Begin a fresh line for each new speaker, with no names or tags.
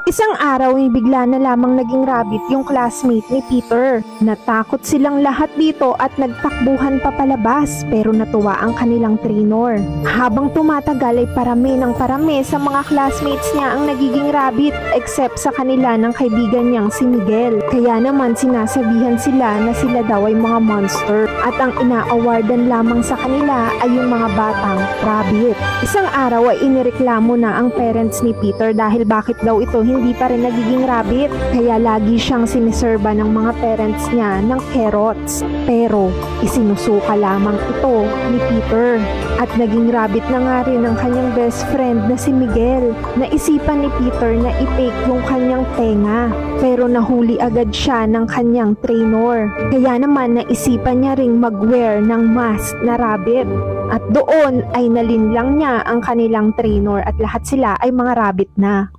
Isang araw ay bigla na lamang naging rabbit yung classmate ni Peter. Natakot silang lahat dito at nagtakbuhan pa palabas pero natuwa ang kanilang trainer. Habang tumatagal ay parami ng parami sa mga classmates niya ang nagiging rabbit except sa kanila ng kaibigan niyang si Miguel. Kaya naman sinasabihan sila na sila daw ay mga monster at ang ina-awardan lamang sa kanila ay yung mga batang rabbit. Isang araw ay inireklamo na ang parents ni Peter dahil bakit daw ito hindi pa rin nagiging rabbit. Kaya lagi siyang siniserba ng mga parents niya ng carrots. Pero isinusuka lamang ito ni Peter. At naging rabbit na nga rin ang kanyang best friend na si Miguel. Naisipan ni Peter na i-take yung kanyang tenga. Pero nahuli agad siya ng kanyang trainer. Kaya naman naisipan niya ring mag-wear ng mask na rabbit. At doon ay nalinlang niya ang kanilang trainer at lahat sila ay mga rabbit na.